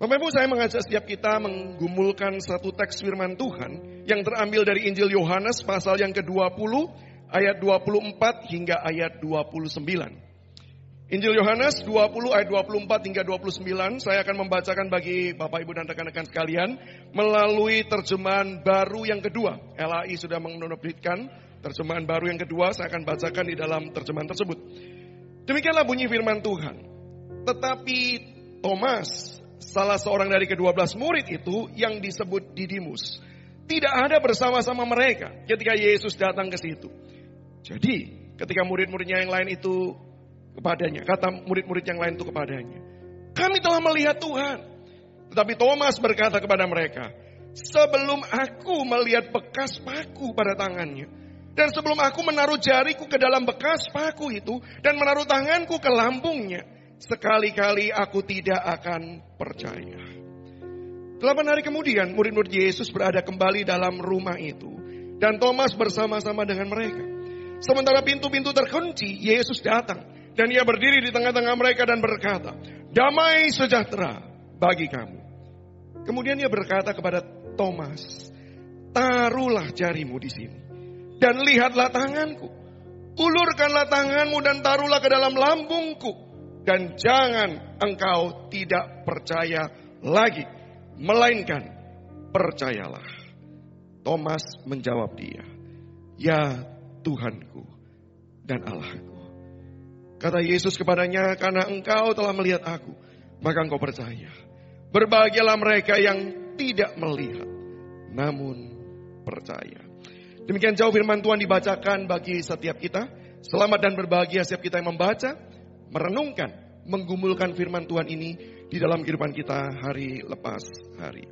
Bapak Ibu, saya mengajak setiap kita menggumulkan satu teks firman Tuhan yang terambil dari Injil Yohanes pasal yang ke-20 ayat 24 hingga ayat 29. Injil Yohanes 20 ayat 24 hingga 29 saya akan membacakan bagi Bapak Ibu dan rekan-rekan sekalian melalui terjemahan baru yang kedua. LAI sudah menerbitkan terjemahan baru yang kedua, saya akan bacakan di dalam terjemahan tersebut. Demikianlah bunyi firman Tuhan. Tetapi Thomas, salah seorang dari ke-12 murid itu yang disebut Didimus, tidak ada bersama-sama mereka ketika Yesus datang ke situ. Jadi ketika murid-muridnya yang lain itu kepadanya, kata murid-murid yang lain itu kepadanya, kami telah melihat Tuhan. Tetapi Thomas berkata kepada mereka, sebelum aku melihat bekas paku pada tangannya, dan sebelum aku menaruh jariku ke dalam bekas paku itu, dan menaruh tanganku ke lambungnya, sekali-kali aku tidak akan percaya. 8 hari kemudian murid-murid Yesus berada kembali dalam rumah itu, dan Thomas bersama-sama dengan mereka. Sementara pintu-pintu terkunci, Yesus datang, dan ia berdiri di tengah-tengah mereka dan berkata, damai sejahtera bagi kamu. Kemudian ia berkata kepada Thomas, taruhlah jarimu di sini, dan lihatlah tanganku. Ulurkanlah tanganmu dan taruhlah ke dalam lambungku. Dan jangan engkau tidak percaya lagi, melainkan percayalah. Thomas menjawab dia, ya Tuhanku dan Allahku. Kata Yesus kepadanya, karena engkau telah melihat aku, maka engkau percaya. Berbahagialah mereka yang tidak melihat, namun percaya. Demikian jauh firman Tuhan dibacakan bagi setiap kita. Selamat dan berbahagia setiap kita yang membaca, merenungkan, menggumulkan firman Tuhan ini di dalam kehidupan kita hari lepas hari.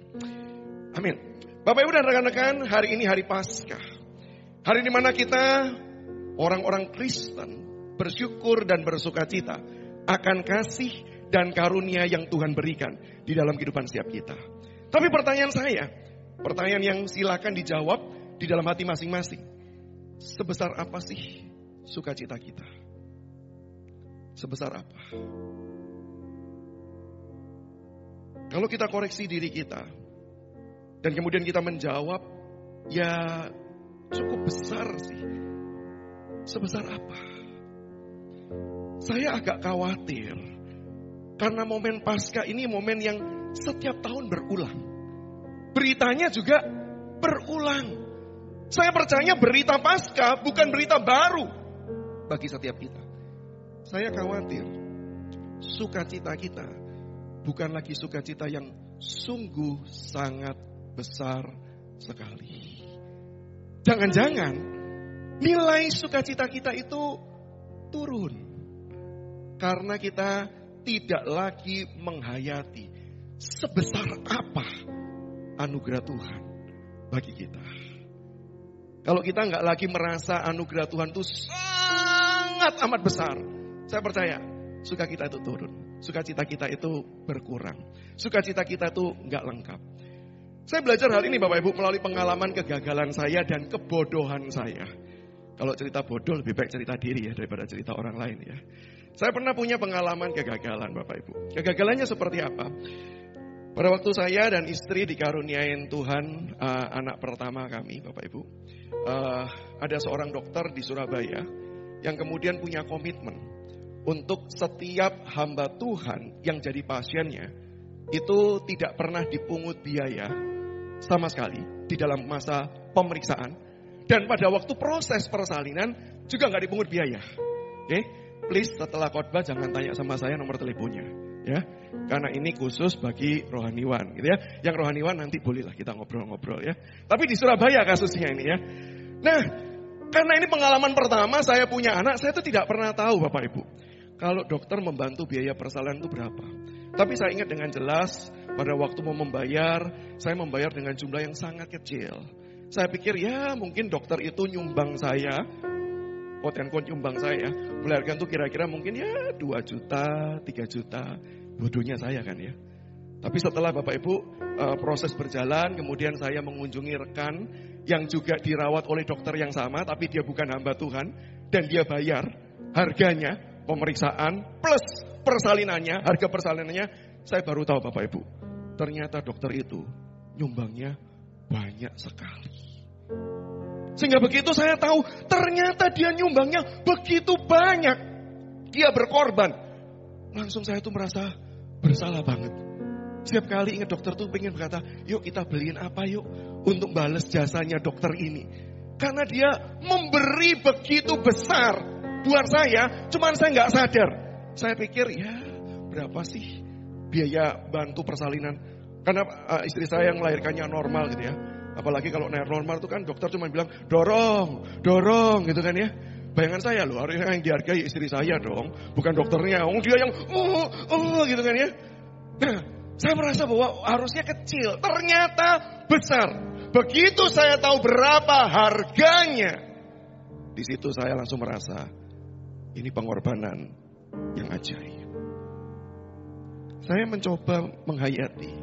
Amin. Bapak Ibu dan rekan-rekan, hari ini hari Paskah. Hari di mana kita orang-orang Kristen bersyukur dan bersukacita akan kasih dan karunia yang Tuhan berikan di dalam kehidupan setiap kita. Tapi pertanyaan saya, pertanyaan yang silakan dijawab di dalam hati masing-masing. Sebesar apa sih sukacita kita? Sebesar apa? Kalau kita koreksi diri kita dan kemudian kita menjawab, ya cukup besar sih. Sebesar apa? Saya agak khawatir karena momen Paskah ini momen yang setiap tahun berulang. Beritanya juga berulang. Saya percaya berita Paskah bukan berita baru bagi setiap kita. Saya khawatir sukacita kita bukan lagi sukacita yang sungguh sangat besar sekali. Jangan-jangan nilai sukacita kita itu turun karena kita tidak lagi menghayati sebesar apa anugerah Tuhan bagi kita. Kalau kita nggak lagi merasa anugerah Tuhan itu sangat amat besar, saya percaya sukacita itu turun, sukacita kita itu berkurang, sukacita kita itu nggak lengkap. Saya belajar hal ini Bapak Ibu melalui pengalaman kegagalan saya dan kebodohan saya. Kalau cerita bodoh lebih baik cerita diri ya daripada cerita orang lain ya. Saya pernah punya pengalaman kegagalan Bapak Ibu. Kegagalannya seperti apa? Pada waktu saya dan istri dikaruniain Tuhan anak pertama kami Bapak Ibu. Ada seorang dokter di Surabaya yang kemudian punya komitmen untuk setiap hamba Tuhan yang jadi pasiennya itu tidak pernah dipungut biaya sama sekali di dalam masa pemeriksaan. Dan pada waktu proses persalinan juga nggak dipungut biaya. Oke, please setelah khotbah jangan tanya sama saya nomor teleponnya, ya, karena ini khusus bagi rohaniwan, gitu ya. Yang rohaniwan nanti bolehlah kita ngobrol-ngobrol ya. Tapi di Surabaya kasusnya ini ya. Nah, karena ini pengalaman pertama saya punya anak, saya itu tidak pernah tahu Bapak Ibu kalau dokter membantu biaya persalinan itu berapa. Tapi saya ingat dengan jelas pada waktu mau membayar, saya membayar dengan jumlah yang sangat kecil. Saya pikir ya mungkin dokter itu nyumbang saya, quote-unquote nyumbang saya, melahirkan tuh kira-kira mungkin ya 2 juta, 3 juta, bodohnya saya kan ya. Tapi setelah Bapak Ibu proses berjalan, kemudian saya mengunjungi rekan yang juga dirawat oleh dokter yang sama, tapi dia bukan hamba Tuhan, dan dia bayar harganya, pemeriksaan plus persalinannya, harga persalinannya, saya baru tahu Bapak Ibu, ternyata dokter itu nyumbangnya banyak sekali. Sehingga begitu saya tahu, ternyata dia nyumbangnya begitu banyak. Dia berkorban. Langsung saya tuh merasa bersalah banget. Setiap kali ingat dokter tuh pengen berkata, yuk kita beliin apa yuk untuk balas jasanya dokter ini. Karena dia memberi begitu besar buat saya, cuman saya nggak sadar. Saya pikir ya berapa sih biaya bantu persalinan. Karena istri saya yang melahirkannya normal gitu ya. Apalagi kalau normal itu kan dokter cuma bilang dorong gitu kan ya. Bayangan saya loh, harusnya yang dihargai istri saya dong, bukan dokternya. Dia yang gitu kan ya. Nah, saya merasa bahwa harusnya kecil, ternyata besar. Begitu saya tahu berapa harganya, di situ saya langsung merasa ini pengorbanan yang ajaib. Saya mencoba menghayati,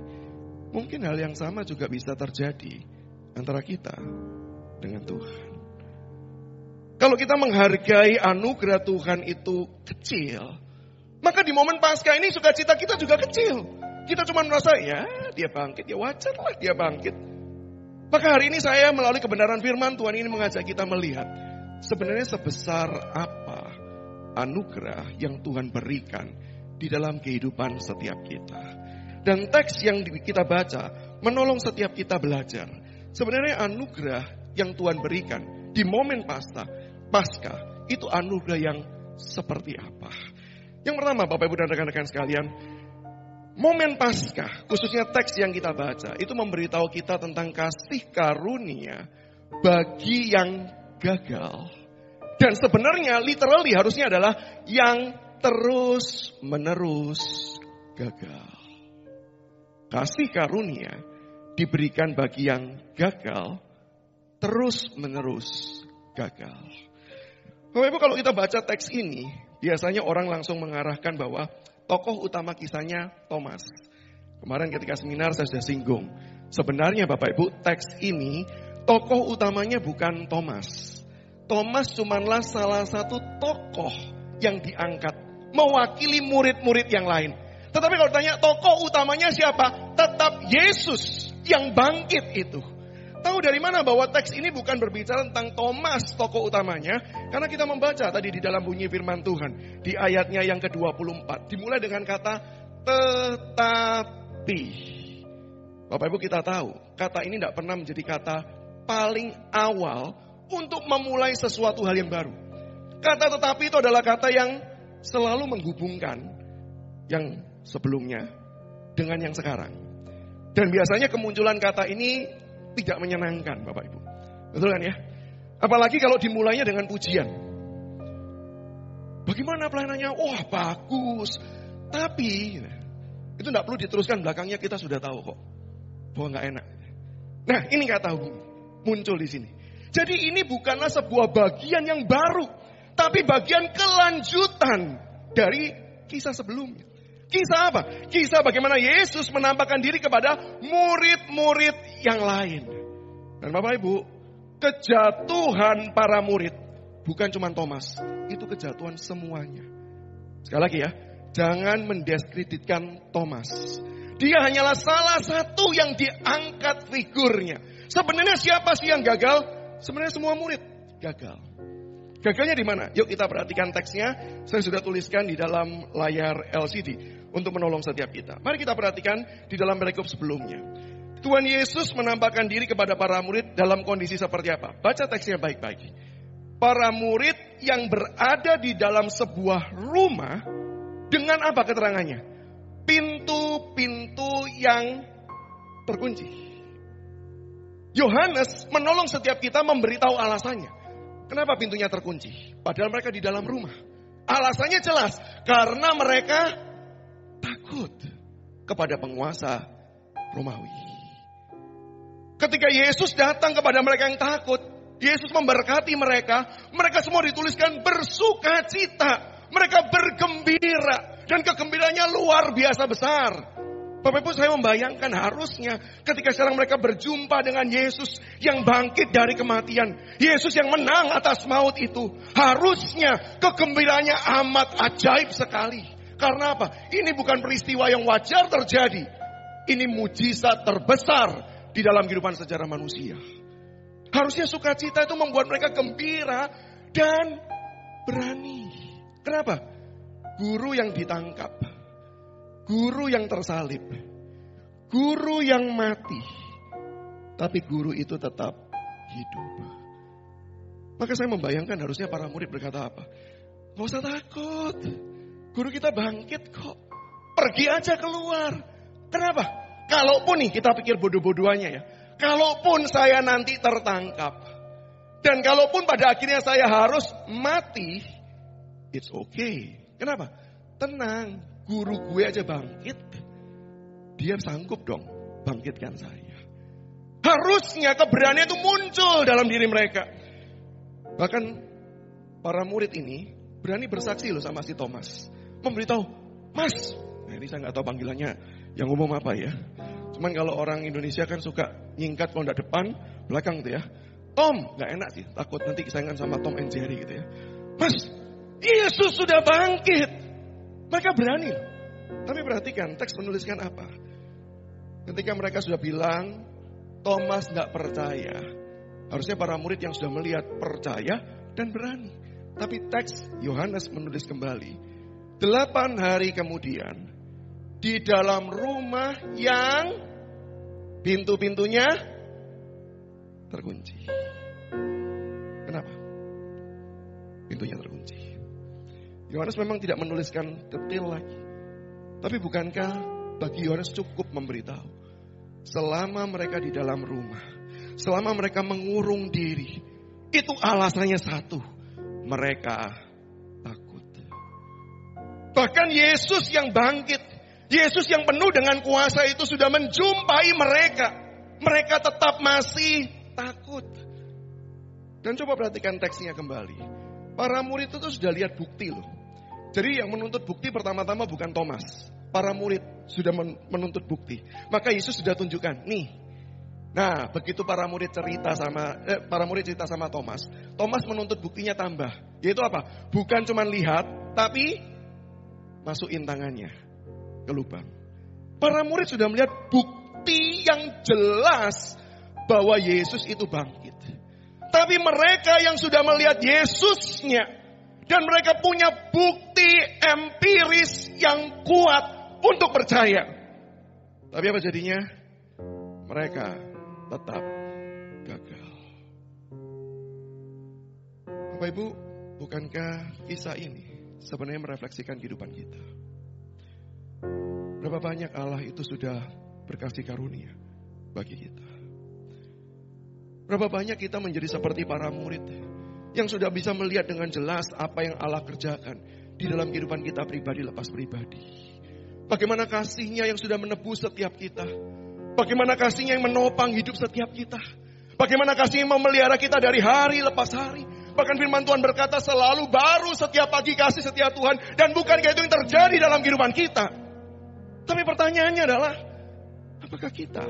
mungkin hal yang sama juga bisa terjadi antara kita dengan Tuhan. Kalau kita menghargai anugerah Tuhan itu kecil, maka di momen Paskah ini sukacita kita juga kecil. Kita cuma merasa ya dia bangkit, ya wajar lah dia bangkit. Maka hari ini saya melalui kebenaran firman Tuhan ini mengajak kita melihat sebenarnya sebesar apa anugerah yang Tuhan berikan di dalam kehidupan setiap kita. Dan teks yang kita baca menolong setiap kita belajar. Sebenarnya anugerah yang Tuhan berikan di momen Paskah itu anugerah yang seperti apa? Yang pertama Bapak Ibu dan rekan-rekan sekalian, momen Paskah, khususnya teks yang kita baca, itu memberitahu kita tentang kasih karunia bagi yang gagal. Dan sebenarnya literally harusnya adalah yang terus menerus gagal. Kasih karunia diberikan bagi yang gagal, terus menerus gagal. Bapak Ibu, kalau kita baca teks ini, biasanya orang langsung mengarahkan bahwa tokoh utama kisahnya Thomas. Kemarin ketika seminar saya sudah singgung. Sebenarnya Bapak Ibu, teks ini tokoh utamanya bukan Thomas. Thomas cumanlah salah satu tokoh yang diangkat mewakili murid-murid yang lain. Tetapi kalau tanya tokoh utamanya siapa? Tetap Yesus yang bangkit itu. Tahu dari mana bahwa teks ini bukan berbicara tentang Thomas tokoh utamanya? Karena kita membaca tadi di dalam bunyi firman Tuhan. Di ayatnya yang ke-24. Dimulai dengan kata tetapi. Bapak Ibu kita tahu. Kata ini tidak pernah menjadi kata paling awal untuk memulai sesuatu hal yang baru. Kata tetapi itu adalah kata yang selalu menghubungkan yang sebelumnya dengan yang sekarang. Dan biasanya kemunculan kata ini tidak menyenangkan Bapak Ibu. Betul kan ya? Apalagi kalau dimulainya dengan pujian. Bagaimana pelayanannya? Wah bagus. Tapi itu tidak perlu diteruskan, belakangnya kita sudah tahu kok. Bahwa nggak enak. Nah ini kata muncul di sini. Jadi ini bukanlah sebuah bagian yang baru. Tapi bagian kelanjutan dari kisah sebelumnya. Kisah apa? Kisah bagaimana Yesus menampakkan diri kepada murid-murid yang lain. Dan Bapak Ibu, kejatuhan para murid bukan cuma Thomas, itu kejatuhan semuanya. Sekali lagi ya, jangan mendiskreditkan Thomas. Dia hanyalah salah satu yang diangkat figurnya. Sebenarnya siapa sih yang gagal? Sebenarnya semua murid gagal. Gagalnya di mana? Yuk kita perhatikan teksnya. Saya sudah tuliskan di dalam layar LCD untuk menolong setiap kita. Mari kita perhatikan di dalam perikop sebelumnya. Tuhan Yesus menampakkan diri kepada para murid dalam kondisi seperti apa? Baca teksnya baik-baik. Para murid yang berada di dalam sebuah rumah dengan apa keterangannya? Pintu-pintu yang terkunci. Yohanes menolong setiap kita memberitahu alasannya. Kenapa pintunya terkunci? Padahal mereka di dalam rumah. Alasannya jelas. Karena mereka takut kepada penguasa Romawi. Ketika Yesus datang kepada mereka yang takut, Yesus memberkati mereka. Mereka semua dituliskan bersukacita. Mereka bergembira. Dan kegembiranya luar biasa besar. Bapak Ibu, saya membayangkan harusnya ketika sekarang mereka berjumpa dengan Yesus yang bangkit dari kematian. Yesus yang menang atas maut itu. Harusnya kegembiraannya amat ajaib sekali. Karena apa? Ini bukan peristiwa yang wajar terjadi. Ini mujizat terbesar di dalam kehidupan sejarah manusia. Harusnya sukacita itu membuat mereka gembira dan berani. Kenapa? Guru yang ditangkap, guru yang tersalib, guru yang mati, tapi guru itu tetap hidup. Maka saya membayangkan harusnya para murid berkata apa? Gak usah takut, guru kita bangkit kok. Pergi aja keluar. Kenapa? Kalaupun nih kita pikir bodoh-bodohannya ya. Kalaupun saya nanti tertangkap. Dan kalaupun pada akhirnya saya harus mati. It's okay. Kenapa? Tenang, guru gue aja bangkit. Dia sanggup dong bangkitkan saya. Harusnya keberanian itu muncul dalam diri mereka. Bahkan para murid ini berani bersaksi loh sama si Thomas. Memberitahu, Mas. Nah ini saya gak tahu panggilannya yang umum apa ya. Cuman kalau orang Indonesia kan suka nyingkat kalau gak depan, belakang gitu ya. Tom, gak enak sih. Takut nanti kesayangan sama Tom and Jerry gitu ya. Mas, Yesus sudah bangkit. Mereka berani. Tapi perhatikan teks menuliskan apa. Ketika mereka sudah bilang, Thomas gak percaya. Harusnya para murid yang sudah melihat percaya dan berani. Tapi teks Yohanes menulis kembali. 8 hari kemudian. Di dalam rumah yang pintu-pintunya terkunci. Kenapa? Pintunya terkunci. Yohanes memang tidak menuliskan detail lagi. Tapi bukankah bagi Yohanes cukup memberitahu. Selama mereka di dalam rumah. Selama mereka mengurung diri. Itu alasannya satu. Mereka takut. Bahkan Yesus yang bangkit. Yesus yang penuh dengan kuasa itu sudah menjumpai mereka. Mereka tetap masih takut. Dan coba perhatikan teksnya kembali. Para murid itu sudah lihat bukti loh. Jadi yang menuntut bukti pertama-tama bukan Thomas. Para murid sudah menuntut bukti. Maka Yesus sudah tunjukkan, nih. Nah, begitu para murid cerita sama Thomas. Thomas menuntut buktinya tambah. Yaitu apa? Bukan cuma lihat, tapi masukin tangannya ke lubang. Para murid sudah melihat bukti yang jelas bahwa Yesus itu bangkit. Tapi mereka yang sudah melihat Yesusnya dan mereka punya bukti empiris yang kuat untuk percaya. Tapi apa jadinya? Mereka tetap gagal. Bapak Ibu, bukankah kisah ini sebenarnya merefleksikan kehidupan kita? Berapa banyak Allah itu sudah berkasih karunia bagi kita. Berapa banyak kita menjadi seperti para murid yang sudah bisa melihat dengan jelas apa yang Allah kerjakan di dalam kehidupan kita pribadi lepas pribadi. Bagaimana kasih-Nya yang sudah menebus setiap kita. Bagaimana kasih-Nya yang menopang hidup setiap kita. Bagaimana kasih-Nya memelihara kita dari hari lepas hari. Bahkan firman Tuhan berkata selalu baru setiap pagi kasih setiap Tuhan. Dan bukankah itu yang terjadi dalam kehidupan kita? Tapi pertanyaannya adalah, apakah kita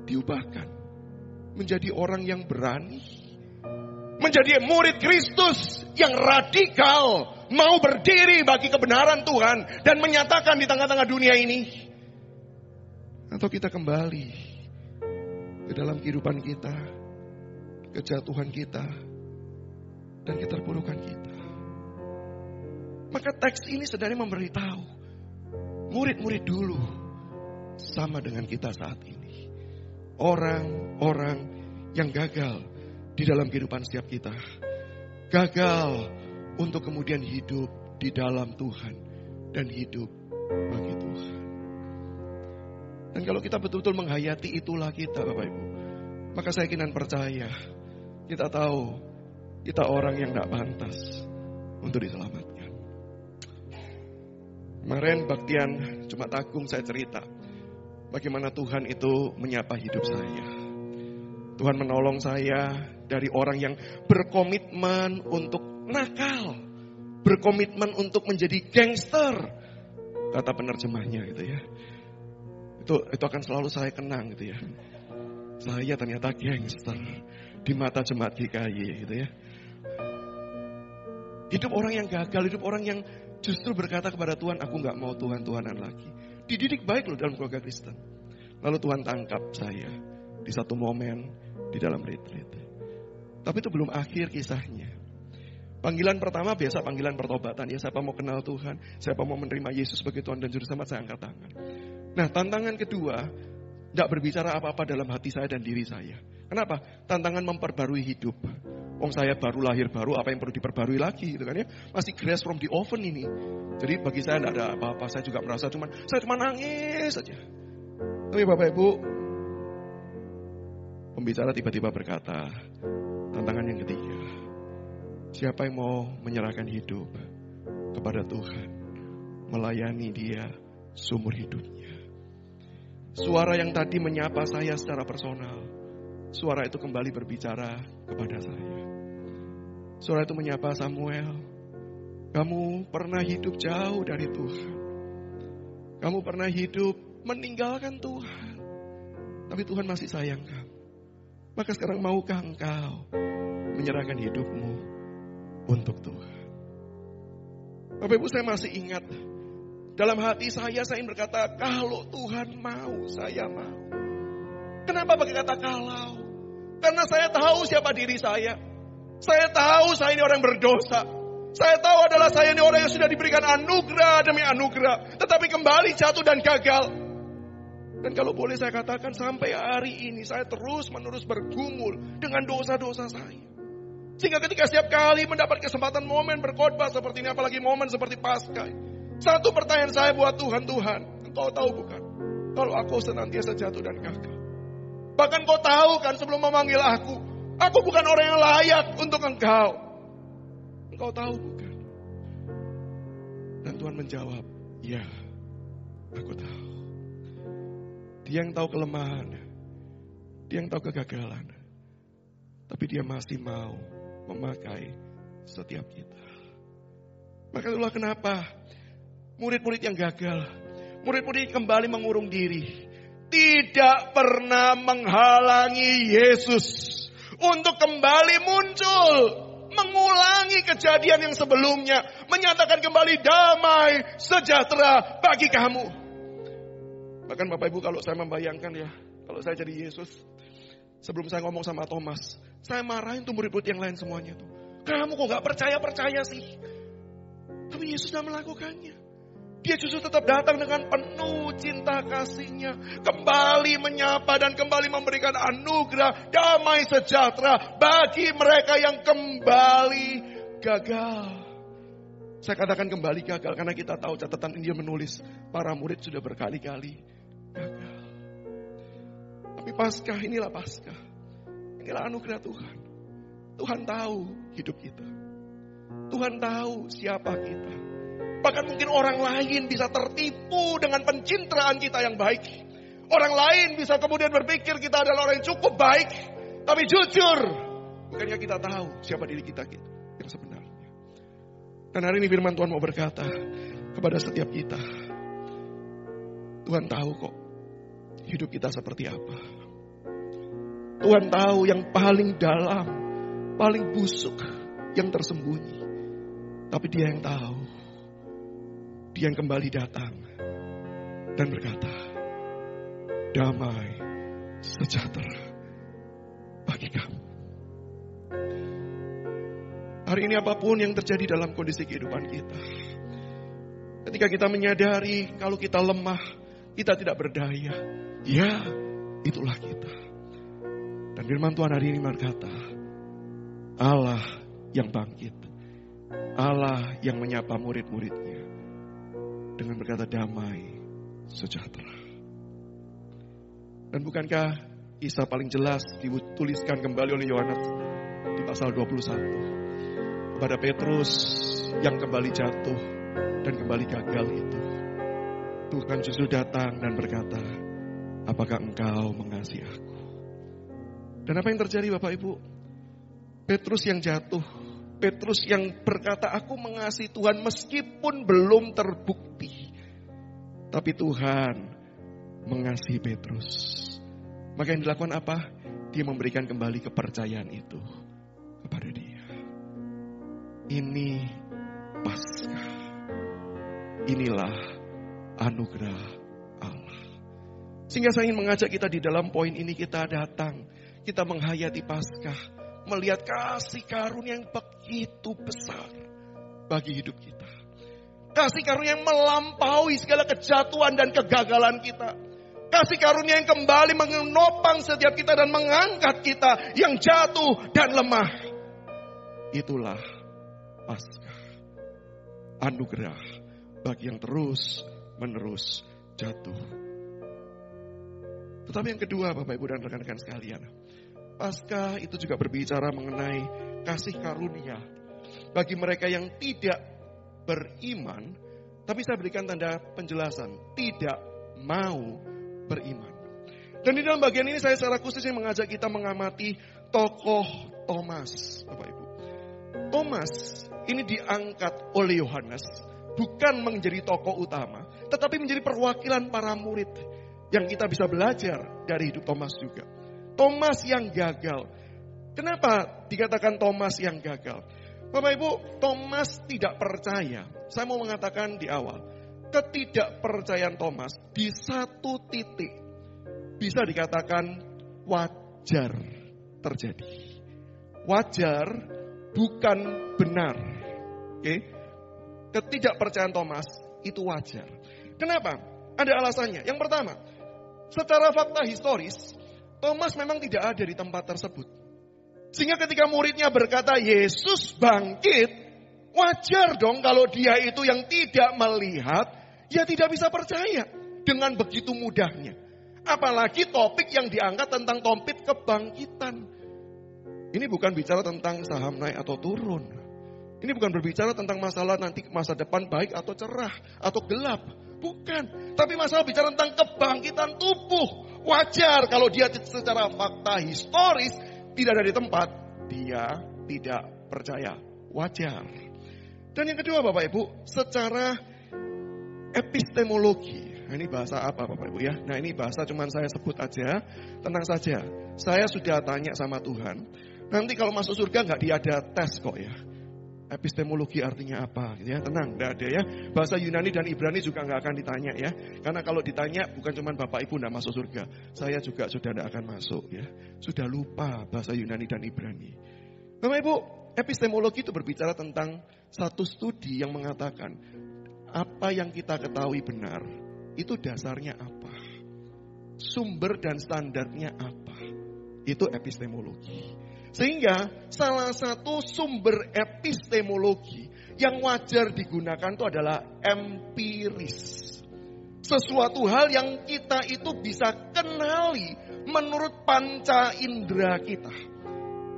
diubahkan menjadi orang yang berani? Menjadi murid Kristus yang radikal, mau berdiri bagi kebenaran Tuhan dan menyatakan di tengah-tengah dunia ini? Atau kita kembali ke dalam kehidupan kita, kejatuhan kita, dan keterpurukan kita? Maka teks ini sebenarnya memberitahu murid-murid dulu sama dengan kita saat ini. Orang-orang yang gagal di dalam kehidupan setiap kita. Gagal untuk kemudian hidup di dalam Tuhan dan hidup bagi Tuhan. Dan kalau kita betul-betul menghayati itulah kita Bapak Ibu, maka saya yakin dan percaya kita tahu kita orang yang tidak pantas untuk diselamatkan. Kemarin baktian Jumat Agung saya cerita bagaimana Tuhan itu menyapa hidup saya. Tuhan menolong saya dari orang yang berkomitmen untuk nakal, berkomitmen untuk menjadi gangster, kata penerjemahnya gitu ya. Itu akan selalu saya kenang gitu ya. Saya ternyata gangster di mata jemaat GKY gitu ya. Hidup orang yang gagal, hidup orang yang justru berkata kepada Tuhan, aku gak mau Tuhan-Tuhanan lagi. Dididik baik loh dalam keluarga Kristen. Lalu Tuhan tangkap saya di satu momen di dalam retreat. Tapi itu belum akhir kisahnya. Panggilan pertama biasa panggilan pertobatan. Ya, siapa mau kenal Tuhan, siapa mau menerima Yesus sebagai Tuhan dan Juru Selamat, saya angkat tangan. Nah, tantangan kedua, tidak berbicara apa-apa dalam hati saya dan diri saya. Kenapa? Tantangan memperbarui hidup. Wong saya baru lahir baru, apa yang perlu diperbarui lagi gitu kan ya? Masih fresh from the oven ini. Jadi bagi saya tidak ada apa-apa. Saya juga merasa saya cuma nangis saja. Tapi Bapak Ibu, pembicara tiba-tiba berkata, tantangan yang ketiga, siapa yang mau menyerahkan hidup kepada Tuhan, melayani Dia seumur hidupnya. Suara yang tadi menyapa saya secara personal, suara itu kembali berbicara kepada saya. Suara itu menyapa Samuel, kamu pernah hidup jauh dari Tuhan. Kamu pernah hidup meninggalkan Tuhan. Tapi Tuhan masih sayang kamu. Maka sekarang maukah engkau menyerahkan hidupmu untuk Tuhan? Bapak Ibu, saya masih ingat. Dalam hati saya ingin berkata, kalau Tuhan mau, saya mau. Kenapa pakai kata kalau? Karena saya tahu siapa diri saya. Saya tahu saya ini orang berdosa. Saya tahu adalah saya ini orang yang sudah diberikan anugerah demi anugerah. Tetapi kembali jatuh dan gagal. Dan kalau boleh saya katakan, sampai hari ini saya terus-menerus bergumul dengan dosa-dosa saya. Sehingga ketika setiap kali mendapat kesempatan momen berkhotbah seperti ini, apalagi momen seperti Paskah, satu pertanyaan saya buat Tuhan, Engkau tahu bukan? Kalau aku senantiasa jatuh dan gagal. Bahkan Kau tahu kan sebelum memanggil aku bukan orang yang layak untuk Engkau. Engkau tahu bukan? Dan Tuhan menjawab, ya, aku tahu. Dia yang tahu kelemahan, Dia yang tahu kegagalan. Tapi Dia masih mau memakai setiap kita. Maka itulah kenapa murid-murid yang gagal, murid-murid kembali mengurung diri, tidak pernah menghalangi Yesus untuk kembali muncul, mengulangi kejadian yang sebelumnya, menyatakan kembali damai sejahtera bagi kamu. Bahkan Bapak Ibu, kalau saya membayangkan ya, kalau saya jadi Yesus, sebelum saya ngomong sama Thomas, saya marahin tuh murid-murid yang lain semuanya tuh. Kamu kok gak percaya sih? Tapi Yesus sudah melakukannya. Dia justru tetap datang dengan penuh cinta kasih-Nya, kembali menyapa dan kembali memberikan anugerah damai sejahtera bagi mereka yang kembali gagal. Saya katakan kembali gagal karena kita tahu catatan Injil menulis para murid sudah berkali-kali gagal. Tapi Paskah, inilah Paskah. Inilah anugerah Tuhan. Tuhan tahu hidup kita. Tuhan tahu siapa kita. Bahkan mungkin orang lain bisa tertipu dengan pencitraan kita yang baik. Orang lain bisa kemudian berpikir kita adalah orang yang cukup baik. Tapi jujur, bukannya kita tahu siapa diri kita yang sebenarnya. Dan hari ini firman Tuhan mau berkata kepada setiap kita. Tuhan tahu kok hidup kita seperti apa. Tuhan tahu yang paling dalam, paling busuk, yang tersembunyi. Tapi Dia yang tahu. Dia yang kembali datang dan berkata, damai sejahtera bagi kamu. Hari ini apapun yang terjadi dalam kondisi kehidupan kita, ketika kita menyadari kalau kita lemah, kita tidak berdaya, ya itulah kita. Dan firman Tuhan hari ini berkata, Allah yang bangkit, Allah yang menyapa murid-muridnya dengan berkata damai sejahtera. Dan bukankah kisah paling jelas dituliskan kembali oleh Yohanes di pasal 21 kepada Petrus yang kembali jatuh dan kembali gagal itu. Tuhan justru datang dan berkata, apakah engkau mengasihi aku? Dan apa yang terjadi Bapak Ibu? Petrus yang jatuh, Petrus yang berkata, aku mengasihi Tuhan meskipun belum terbukti. Tapi Tuhan mengasihi Petrus. Maka yang dilakukan apa? Dia memberikan kembali kepercayaan itu kepada dia. Ini Paskah. Inilah anugerah Sehingga saya ingin mengajak kita di dalam poin ini kita datang. Kita menghayati Paskah. Melihat kasih karunia yang begitu besar bagi hidup kita. Kasih karunia yang melampaui segala kejatuhan dan kegagalan kita. Kasih karunia yang kembali menopang setiap kita dan mengangkat kita yang jatuh dan lemah. Itulah Paskah. Anugerah bagi yang terus menerus jatuh. Tetapi yang kedua, Bapak Ibu dan rekan-rekan sekalian, Paskah itu juga berbicara mengenai kasih karunia bagi mereka yang tidak beriman, tapi saya berikan tanda penjelasan, tidak mau beriman. Dan di dalam bagian ini saya secara khusus mengajak kita mengamati tokoh Thomas, Bapak Ibu. Thomas ini diangkat oleh Yohanes bukan menjadi tokoh utama, tetapi menjadi perwakilan para murid yang kita bisa belajar dari hidup Thomas juga. Thomas yang gagal. Kenapa dikatakan Thomas yang gagal? Bapak Ibu, Thomas tidak percaya. Saya mau mengatakan di awal, ketidakpercayaan Thomas di satu titik bisa dikatakan wajar terjadi. Wajar bukan benar. Oke? Ketidakpercayaan Thomas itu wajar. Kenapa? Ada alasannya. Yang pertama, secara fakta historis, Thomas memang tidak ada di tempat tersebut. Sehingga ketika muridnya berkata Yesus bangkit, wajar dong kalau dia itu yang tidak melihat, ya tidak bisa percaya dengan begitu mudahnya. Apalagi topik yang diangkat tentang topik kebangkitan. Ini bukan bicara tentang saham naik atau turun. Ini bukan berbicara tentang masalah nanti masa depan baik atau cerah atau gelap. Bukan. Tapi masalah bicara tentang kebangkitan tubuh. Wajar kalau dia secara fakta historis tidak ada di tempat, dia tidak percaya. Wajar. Dan yang kedua Bapak Ibu, secara epistemologi. Nah, ini bahasa apa Bapak Ibu ya? Nah ini bahasa cuman saya sebut aja. Tenang saja, saya sudah tanya sama Tuhan. Nanti kalau masuk surga nggak diada tes kok ya. Epistemologi artinya apa? Ya, tenang, tidak ada ya. Bahasa Yunani dan Ibrani juga nggak akan ditanya ya. Karena kalau ditanya bukan cuma Bapak Ibu tidak masuk surga. Saya juga sudah tidak akan masuk ya. Sudah lupa bahasa Yunani dan Ibrani. Bapak Ibu, epistemologi itu berbicara tentang satu studi yang mengatakan apa yang kita ketahui benar, itu dasarnya apa? Sumber dan standarnya apa? Itu epistemologi. Sehingga salah satu sumber epistemologi yang wajar digunakan itu adalah empiris. Sesuatu hal yang kita itu bisa kenali menurut panca indera kita.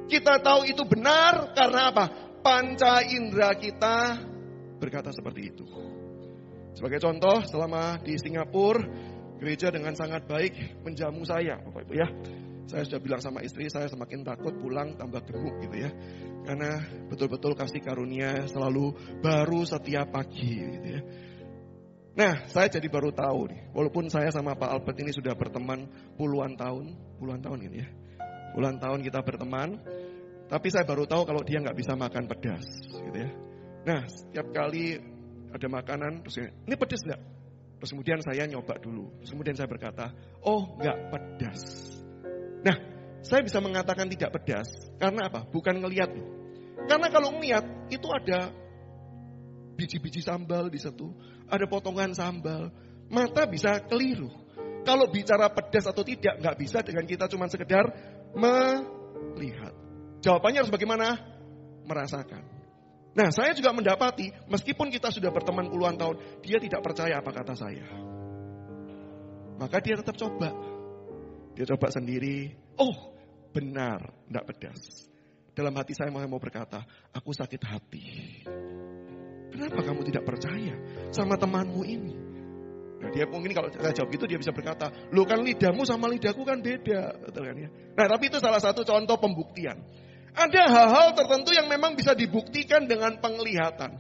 Kita tahu itu benar karena apa? Panca indera kita berkata seperti itu. Sebagai contoh, selama di Singapura, gereja dengan sangat baik menjamu saya, Bapak Ibu ya. Saya sudah bilang sama istri, saya semakin takut pulang tambah gemuk gitu ya. Karena betul-betul kasih karunia selalu baru setiap pagi gitu ya. Nah, saya jadi baru tahu nih, walaupun saya sama Pak Albert ini sudah berteman puluhan tahun gitu ya. Puluhan tahun kita berteman, tapi saya baru tahu kalau dia nggak bisa makan pedas gitu ya. Nah, setiap kali ada makanan, terus ini pedas nggak? Terus kemudian saya nyoba dulu, terus kemudian saya berkata, oh nggak pedas. Nah, saya bisa mengatakan tidak pedas karena apa? Bukan ngelihat. Karena kalau ngelihat itu ada biji-biji sambal di situ, ada potongan sambal. Mata bisa keliru. Kalau bicara pedas atau tidak, nggak bisa dengan kita cuma sekedar melihat. Jawabannya harus bagaimana? Merasakan. Nah, saya juga mendapati, meskipun kita sudah berteman puluhan tahun, dia tidak percaya apa kata saya. Maka dia tetap coba. Dia coba sendiri, oh benar, tidak pedas. Dalam hati saya mau berkata, aku sakit hati. Kenapa kamu tidak percaya sama temanmu ini? Nah, dia mungkin kalau saya jawab gitu dia bisa berkata, lo kan lidahmu sama lidahku kan beda. Betul kan ya? Nah tapi itu salah satu contoh pembuktian. Ada hal-hal tertentu yang memang bisa dibuktikan dengan penglihatan.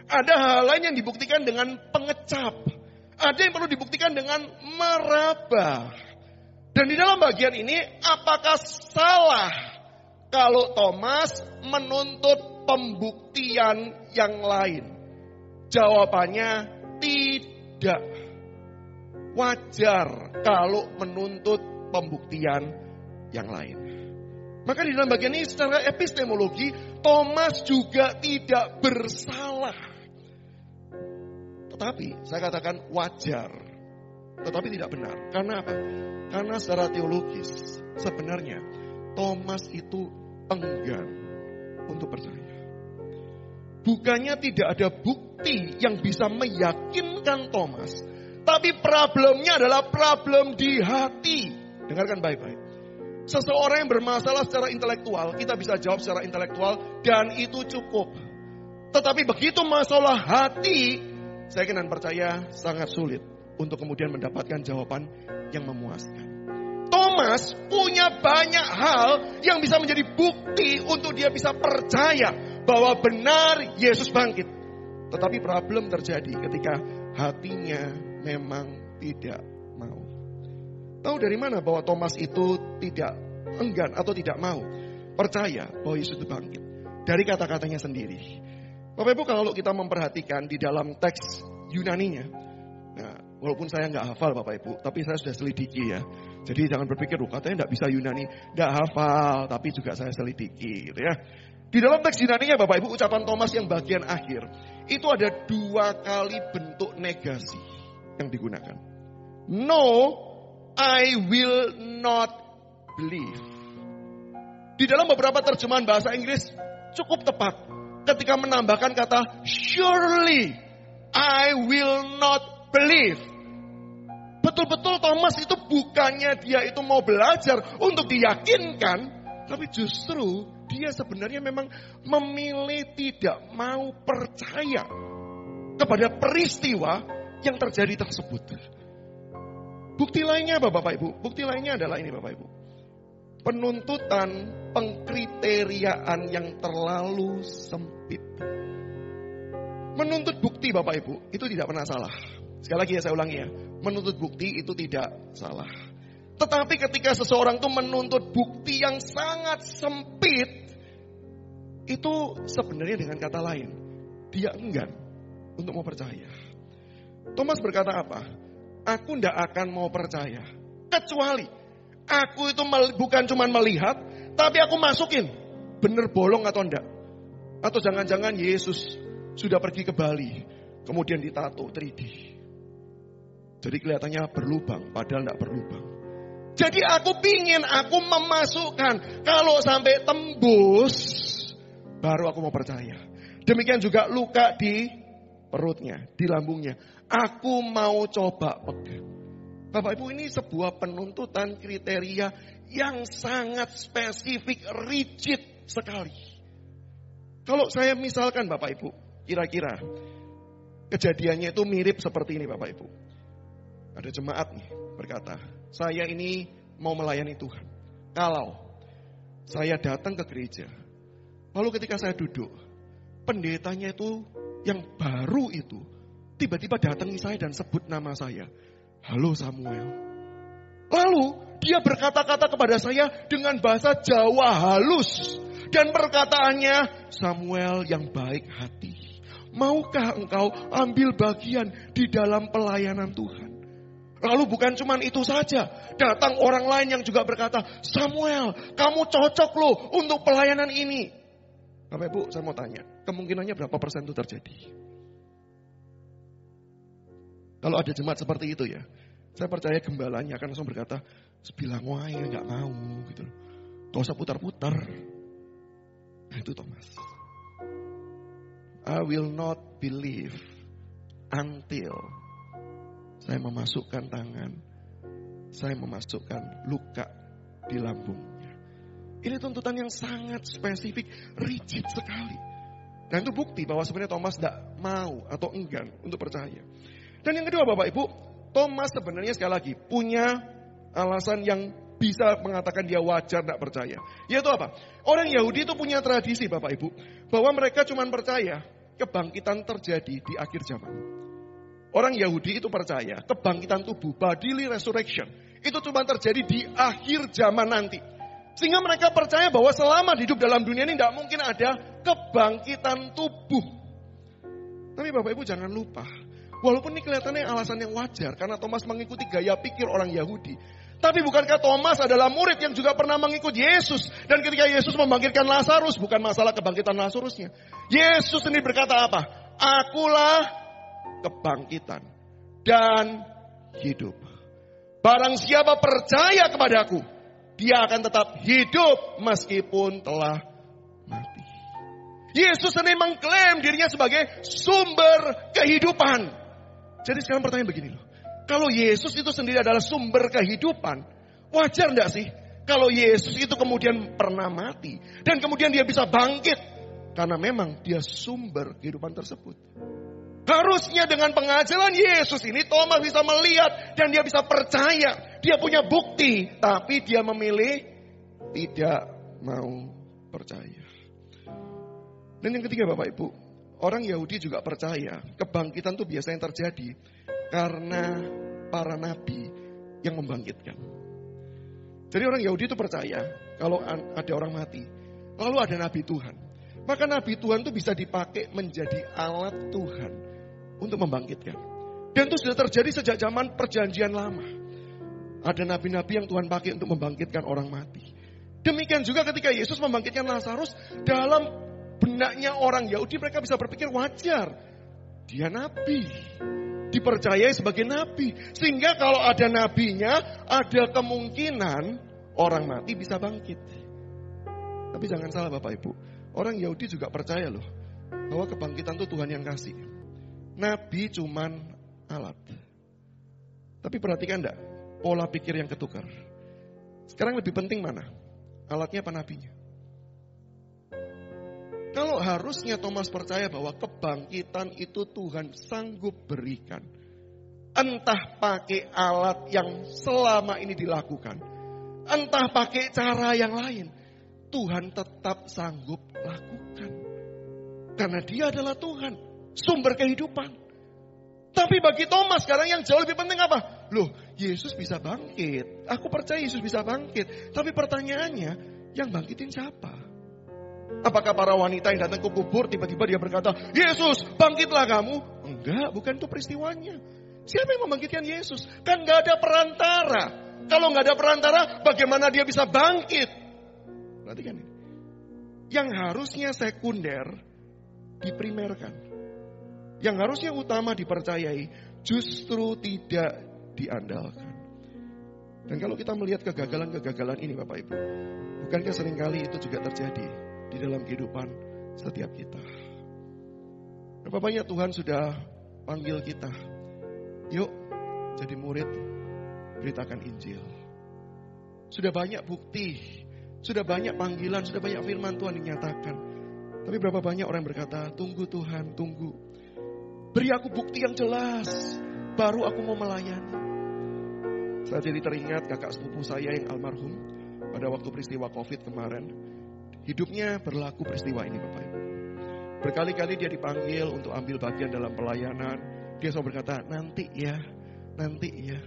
Ada hal lain yang dibuktikan dengan pengecap. Ada yang perlu dibuktikan dengan meraba. Dan di dalam bagian ini, apakah salah kalau Thomas menuntut pembuktian yang lain? Jawabannya tidak. wajar kalau menuntut pembuktian yang lain. Maka di dalam bagian ini secara epistemologi, Thomas juga tidak bersalah. Tetapi saya katakan wajar, tetapi tidak benar. Karena apa? Karena secara teologis sebenarnya Thomas itu enggan untuk percaya. Bukannya tidak ada bukti yang bisa meyakinkan Thomas, tapi problemnya adalah problem di hati. Dengarkan baik-baik. Seseorang yang bermasalah secara intelektual, kita bisa jawab secara intelektual dan itu cukup. Tetapi begitu masalah hati, saya kena percaya sangat sulit untuk kemudian mendapatkan jawaban yang memuaskan. Thomas punya banyak hal yang bisa menjadi bukti untuk dia bisa percaya bahwa benar Yesus bangkit. Tetapi problem terjadi ketika hatinya memang tidak mau. Tahu dari mana bahwa Thomas itu tidak enggan atau tidak mau percaya bahwa Yesus itu bangkit? Dari kata-katanya sendiri. Bapak Ibu, kalau kita memperhatikan di dalam teks Yunaninya, nah, walaupun saya nggak hafal Bapak Ibu, tapi saya sudah selidiki ya. Jadi jangan berpikir, katanya nggak bisa Yunani, nggak hafal, tapi juga saya selidiki gitu ya. Di dalam teks Yunaninya Bapak Ibu, ucapan Thomas yang bagian akhir, itu ada 2 kali bentuk negasi yang digunakan. No, I will not believe. Di dalam beberapa terjemahan bahasa Inggris cukup tepat ketika menambahkan kata surely I will not believe. Betul-betul Thomas itu bukannya dia itu mau belajar untuk diyakinkan, tapi justru dia sebenarnya memang memilih tidak mau percaya kepada peristiwa yang terjadi tersebut. Bukti lainnya apa Bapak Ibu? Bukti lainnya adalah ini Bapak Ibu. Penuntutan pengkriteriaan yang terlalu sempit. Menuntut bukti Bapak Ibu, itu tidak pernah salah. Sekali lagi ya saya ulangi ya. Menuntut bukti itu tidak salah. Tetapi ketika seseorang itu menuntut bukti yang sangat sempit, itu sebenarnya dengan kata lain, dia enggan untuk mau percaya. Thomas berkata apa? Aku tidak akan mau percaya. Kecuali aku itu bukan cuma melihat, tapi aku masukin. Bener bolong atau enggak. Atau jangan-jangan Yesus sudah pergi ke Bali, kemudian ditato 3D. Jadi kelihatannya berlubang, padahal enggak berlubang. Jadi aku memasukkan. Kalau sampai tembus, baru aku mau percaya. Demikian juga luka di perutnya, di lambungnya. Aku mau coba pegang. Bapak Ibu, ini sebuah penuntutan kriteria yang sangat spesifik, rigid sekali. Kalau saya misalkan Bapak Ibu, kira-kira kejadiannya itu mirip seperti ini Bapak Ibu. Ada jemaat nih berkata, saya ini mau melayani Tuhan. Kalau saya datang ke gereja, lalu ketika saya duduk, pendetanya itu yang baru itu tiba-tiba datangi saya dan sebut nama saya. Halo Samuel. Lalu dia berkata-kata kepada saya dengan bahasa Jawa halus. Dan perkataannya, Samuel yang baik hati. Maukah engkau ambil bagian di dalam pelayanan Tuhan? Lalu bukan cuma itu saja. Datang orang lain yang juga berkata, Samuel, kamu cocok loh untuk pelayanan ini. Bapak Ibu, saya mau tanya, kemungkinannya berapa persen itu terjadi? Kalau ada jemaat seperti itu ya, saya percaya gembalanya akan langsung berkata, bilang wae gak mau gitu. Gak usah putar-putar. Nah itu Thomas. I will not believe until saya memasukkan tangan, saya memasukkan luka di lambungnya. Ini tuntutan yang sangat spesifik, rigid sekali. Dan itu bukti bahwa sebenarnya Thomas tidak mau atau enggan untuk percaya. Dan yang kedua Bapak Ibu, Thomas sebenarnya sekali lagi punya alasan yang bisa mengatakan dia wajar tidak percaya. Yaitu apa? Orang Yahudi itu punya tradisi Bapak Ibu, bahwa mereka cuma percaya kebangkitan terjadi di akhir zaman. Orang Yahudi itu percaya kebangkitan tubuh, bodily resurrection, itu cuma terjadi di akhir zaman nanti. Sehingga mereka percaya bahwa selama hidup dalam dunia ini tidak mungkin ada kebangkitan tubuh. Tapi Bapak Ibu jangan lupa, Walaupun ini kelihatannya alasan yang wajar, karena Thomas mengikuti gaya pikir orang Yahudi. Tapi bukankah Thomas adalah murid yang juga pernah mengikuti Yesus? Dan ketika Yesus membangkitkan Lazarus, bukan masalah kebangkitan Lazarusnya. Yesus sendiri berkata apa? Akulah kebangkitan dan hidup. Barang siapa percaya kepadaku, dia akan tetap hidup meskipun telah mati. Yesus sendiri mengklaim dirinya sebagai sumber kehidupan. Jadi sekarang pertanyaan begini loh. Kalau Yesus itu sendiri adalah sumber kehidupan, wajar enggak sih kalau Yesus itu kemudian pernah mati dan kemudian dia bisa bangkit karena memang dia sumber kehidupan tersebut. Harusnya dengan pengajaran Yesus ini Thomas bisa melihat dan dia bisa percaya, dia punya bukti, tapi dia memilih tidak mau percaya. Dan yang ketiga Bapak Ibu, orang Yahudi juga percaya kebangkitan itu biasanya terjadi karena para nabi yang membangkitkan. Jadi orang Yahudi itu percaya kalau ada orang mati, lalu ada nabi Tuhan. Maka nabi Tuhan itu bisa dipakai menjadi alat Tuhan untuk membangkitkan. Dan itu sudah terjadi sejak zaman perjanjian lama. Ada nabi-nabi yang Tuhan pakai untuk membangkitkan orang mati. Demikian juga ketika Yesus membangkitkan Lazarus, dalam benaknya orang Yahudi mereka bisa berpikir wajar. Dia nabi, dipercayai sebagai nabi. Sehingga kalau ada nabinya, ada kemungkinan orang mati bisa bangkit. Tapi jangan salah Bapak Ibu, orang Yahudi juga percaya loh, bahwa kebangkitan itu Tuhan yang kasih. Nabi cuman alat. Tapi perhatikan enggak, pola pikir yang ketukar. Sekarang lebih penting mana? Alatnya apa nabinya? Kalau harusnya Thomas percaya bahwa kebangkitan itu Tuhan sanggup berikan. Entah pakai alat yang selama ini dilakukan. Entah pakai cara yang lain. Tuhan tetap sanggup lakukan. Karena dia adalah Tuhan, sumber kehidupan. Tapi bagi Thomas sekarang yang jauh lebih penting apa? Loh, Yesus bisa bangkit. Aku percaya Yesus bisa bangkit. Tapi pertanyaannya, yang bangkitin siapa? Apakah para wanita yang datang ke kubur tiba-tiba dia berkata, Yesus bangkitlah kamu? Enggak, bukan itu peristiwanya. Siapa yang membangkitkan Yesus? Kan gak ada perantara. Kalau gak ada perantara, bagaimana dia bisa bangkit? Perhatikan ini. Yang harusnya sekunder diprimerkan. Yang harusnya utama dipercayai justru tidak diandalkan. Dan kalau kita melihat kegagalan-kegagalan ini Bapak Ibu, bukankah seringkali itu juga terjadi di dalam kehidupan setiap kita? Berapa banyak Tuhan sudah panggil kita, yuk jadi murid, beritakan Injil. Sudah banyak bukti, sudah banyak panggilan, sudah banyak firman Tuhan dinyatakan. Tapi berapa banyak orang berkata, tunggu Tuhan, tunggu. Beri aku bukti yang jelas, baru aku mau melayani. Saya jadi teringat kakak sepupu saya yang almarhum pada waktu peristiwa COVID kemarin. Hidupnya berlaku peristiwa ini Bapak Ibu. Berkali-kali dia dipanggil untuk ambil bagian dalam pelayanan. Dia selalu berkata, nanti ya, nanti ya.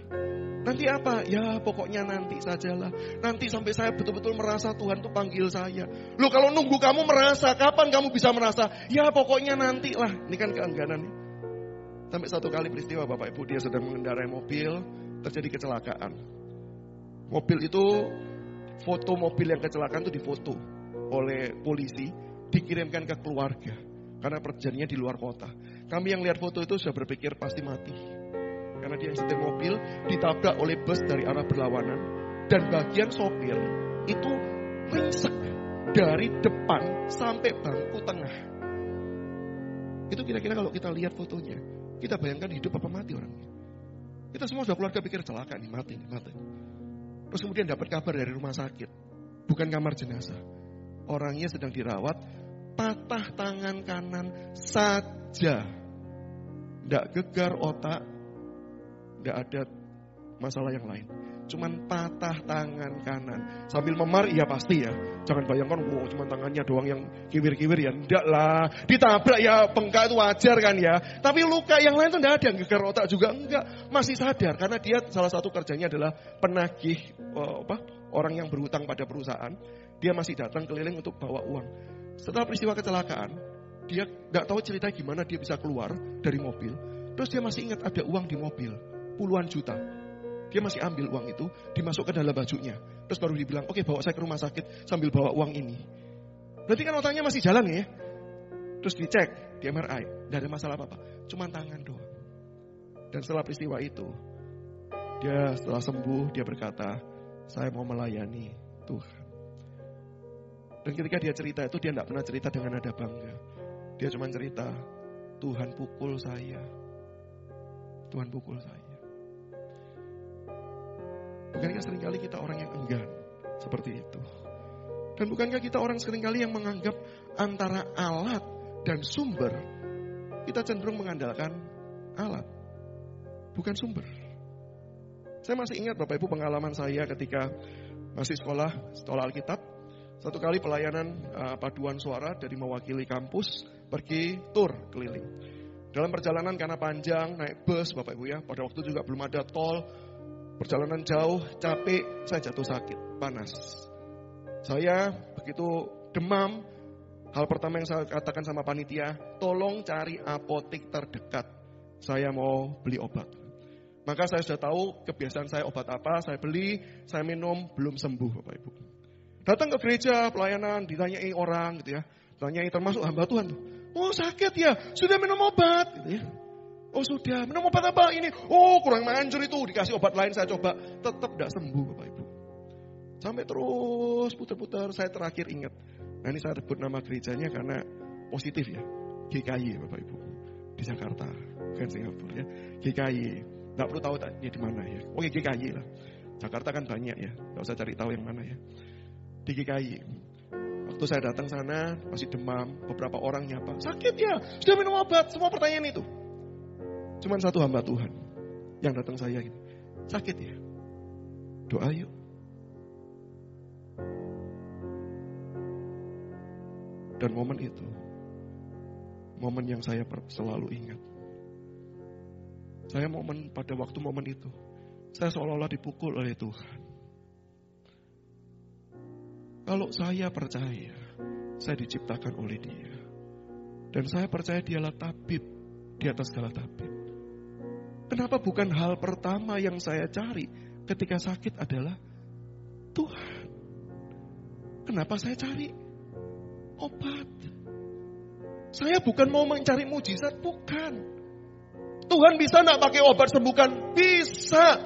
Nanti apa? Ya pokoknya nanti sajalah. Nanti sampai saya betul-betul merasa Tuhan tuh panggil saya. Loh kalau nunggu kamu merasa, kapan kamu bisa merasa? Ya pokoknya nanti lah. Ini kan keengganan. Sampai satu kali peristiwa Bapak Ibu, dia sedang mengendarai mobil, terjadi kecelakaan. Mobil itu, foto mobil yang kecelakaan itu difoto oleh polisi, dikirimkan ke keluarga. Karena perjanjiannya di luar kota. Kami yang lihat foto itu sudah berpikir pasti mati. Karena dia yang setir mobil ditabrak oleh bus dari arah berlawanan. Dan bagian sopir itu ringsek dari depan sampai bangku tengah. Itu kira-kira kalau kita lihat fotonya, kita bayangkan hidup apa mati orangnya. Kita semua sudah keluarga pikir celaka nih, mati. Terus kemudian dapat kabar dari rumah sakit. Bukan kamar jenazah. Orangnya sedang dirawat, patah tangan kanan saja. Tidak gegar otak, tidak ada masalah yang lain. Cuman patah tangan kanan. Sambil memar, iya pasti ya. Jangan bayangkan, wow cuma tangannya doang yang kiwir-kiwir ya. Enggak lah, ditabrak ya bengkak itu wajar kan ya. Tapi luka yang lain itu enggak ada, yang gegar otak juga enggak. Masih sadar, karena dia salah satu kerjanya adalah penagih orang yang berhutang pada perusahaan. Dia masih datang keliling untuk bawa uang. Setelah peristiwa kecelakaan, dia enggak tahu ceritanya gimana dia bisa keluar dari mobil. Terus dia masih ingat ada uang di mobil, puluhan juta. Dia masih ambil uang itu, dimasuk ke dalam bajunya. Terus baru dibilang, oke, bawa saya ke rumah sakit sambil bawa uang ini. Berarti kan otaknya masih jalan ya. Terus dicek di MRI, tidak ada masalah apa-apa. Cuma tangan doang. Dan setelah peristiwa itu, dia setelah sembuh, dia berkata, saya mau melayani Tuhan. Dan ketika dia cerita itu, dia tidak pernah cerita dengan nada bangga. Dia cuma cerita, Tuhan pukul saya. Tuhan pukul saya. Bukankah seringkali kita orang yang enggan seperti itu? Dan bukankah kita orang seringkali yang menganggap antara alat dan sumber, kita cenderung mengandalkan alat, bukan sumber. Saya masih ingat Bapak Ibu pengalaman saya ketika masih sekolah Alkitab. Satu kali pelayanan paduan suara dari mewakili kampus pergi tur keliling. Dalam perjalanan karena panjang naik bus Bapak Ibu ya, pada waktu juga belum ada tol, perjalanan jauh, capek, saya jatuh sakit, panas. Saya begitu demam, hal pertama yang saya katakan sama panitia, tolong cari apotek terdekat. Saya mau beli obat. Maka saya sudah tahu kebiasaan saya obat apa, saya beli, saya minum, belum sembuh Bapak Ibu. Datang ke gereja, pelayanan, ditanyai orang gitu ya. Ditanyai termasuk hamba Tuhan. Oh sakit ya, sudah minum obat gitu ya. Oh sudah, minum obat apa ini? Oh kurang manjur itu, dikasih obat lain saya coba. Tetap tidak sembuh Bapak Ibu. Sampai terus putar-putar, saya terakhir ingat. Nah ini saya sebut nama gerejanya karena positif ya. GKY Bapak Ibu. Di Jakarta, bukan Singapura ya. GKY. Nggak perlu tahu ya di mana ya. Oke GKY lah. Jakarta kan banyak ya, nggak usah cari tahu yang mana ya. Di GKY. Waktu saya datang sana, masih demam, beberapa orang nyapa. Sakit ya, sudah minum obat, semua pertanyaan itu. Cuman satu hamba Tuhan yang datang saya gitu. Sakit ya? Doa yuk. Dan momen itu, momen yang saya selalu ingat. Saya pada waktu momen itu, saya seolah-olah dipukul oleh Tuhan. Kalau saya percaya, saya diciptakan oleh Dia. Dan saya percaya Dialah tabib di atas segala tabib. Kenapa bukan hal pertama yang saya cari ketika sakit adalah Tuhan? Kenapa saya cari obat? Saya bukan mau mencari mujizat, bukan. Tuhan bisa nak pakai obat sembuhkan? Bisa.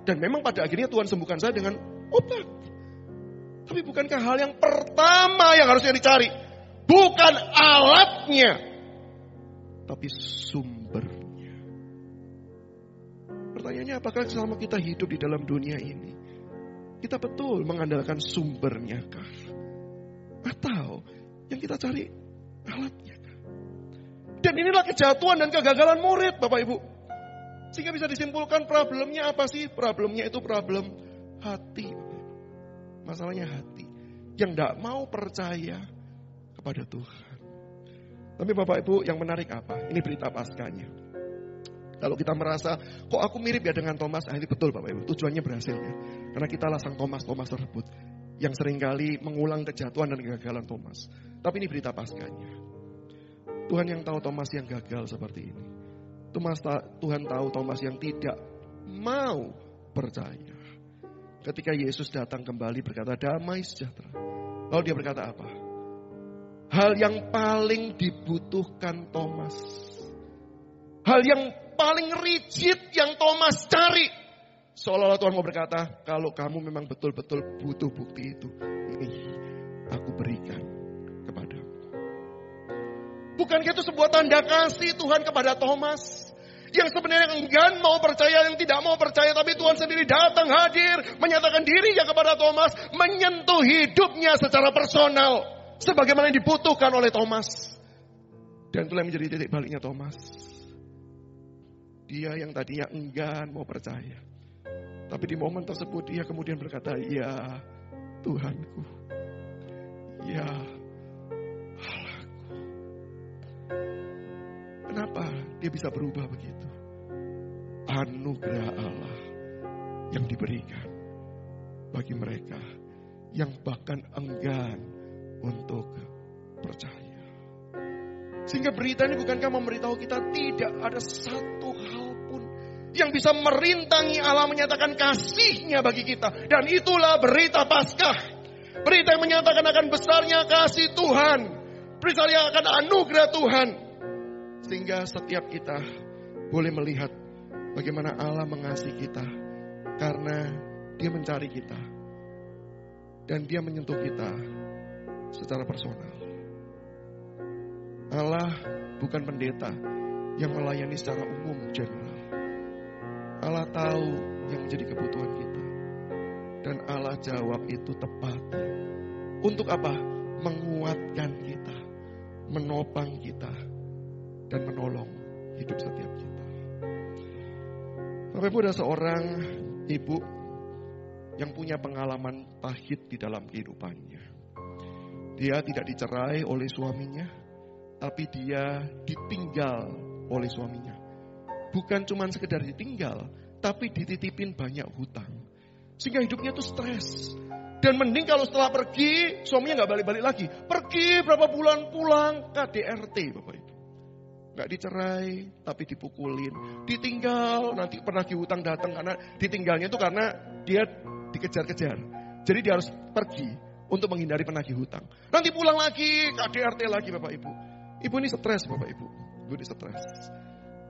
Dan memang pada akhirnya Tuhan sembuhkan saya dengan obat. Tapi bukankah hal yang pertama yang harusnya dicari? Bukan alatnya, tapi sumbernya. Pertanyaannya, apakah selama kita hidup di dalam dunia ini, kita betul mengandalkan sumbernya kah? Atau yang kita cari alatnya kah? Dan inilah kejatuhan dan kegagalan murid Bapak Ibu. Sehingga bisa disimpulkan problemnya apa sih? Problemnya itu problem hati. Masalahnya hati yang tidak mau percaya kepada Tuhan. Tapi Bapak Ibu yang menarik apa? Ini berita Paskahnya. Kalau kita merasa, kok aku mirip ya dengan Thomas? Ini betul Bapak Ibu, tujuannya berhasil ya. Karena kita lah sang Thomas tersebut yang seringkali mengulang kejatuhan dan kegagalan Thomas. Tapi ini berita Paskahnya. Tuhan yang tahu Thomas yang gagal seperti ini. Tuhan tahu Thomas yang tidak mau percaya. Ketika Yesus datang kembali berkata, damai sejahtera. Lalu dia berkata apa? Hal yang paling dibutuhkan Thomas. Hal yang paling rigid yang Thomas cari. Seolah-olah Tuhan mau berkata, kalau kamu memang betul-betul butuh bukti itu, ini aku berikan kepadamu. Bukankah itu sebuah tanda kasih Tuhan kepada Thomas? Yang sebenarnya enggan mau percaya, yang tidak mau percaya. Tapi Tuhan sendiri datang hadir, menyatakan dirinya kepada Thomas. Menyentuh hidupnya secara personal. Sebagaimana yang dibutuhkan oleh Thomas. Dan itulah yang menjadi titik baliknya Thomas. Dia yang tadinya enggan mau percaya. Tapi di momen tersebut dia kemudian berkata, ya Tuhanku. Ya Allahku. Kenapa dia bisa berubah begitu? Anugerah Allah yang diberikan bagi mereka yang bahkan enggan untuk percaya. Sehingga berita ini bukankah memberitahu kita tidak ada satu hal pun yang bisa merintangi Allah menyatakan kasih-Nya bagi kita. Dan itulah berita Paskah. Berita yang menyatakan akan besarnya kasih Tuhan. Berita yang akan anugerah Tuhan. Sehingga setiap kita boleh melihat bagaimana Allah mengasihi kita. Karena Dia mencari kita. Dan Dia menyentuh kita secara personal. Allah bukan pendeta yang melayani secara umum, general. Allah tahu yang menjadi kebutuhan kita. Dan Allah jawab itu tepat. Untuk apa? Menguatkan kita, menopang kita, dan menolong hidup setiap kita. Bapak Ibu, ada seorang ibu yang punya pengalaman pahit di dalam kehidupannya. Dia tidak dicerai oleh suaminya, tapi dia ditinggal oleh suaminya. Bukan cuma sekedar ditinggal, tapi dititipin banyak hutang. Sehingga hidupnya tuh stres. Dan mending kalau setelah pergi, suaminya gak balik-balik lagi. Pergi berapa bulan pulang, KDRT Bapak Ibu. Gak dicerai, tapi dipukulin. Ditinggal, nanti penagih hutang datang. Karena ditinggalnya itu karena dia dikejar-kejar. Jadi dia harus pergi untuk menghindari penagih hutang. Nanti pulang lagi, KDRT lagi Bapak Ibu. Ibu ini stres Bapak Ibu. Ibu ini stres.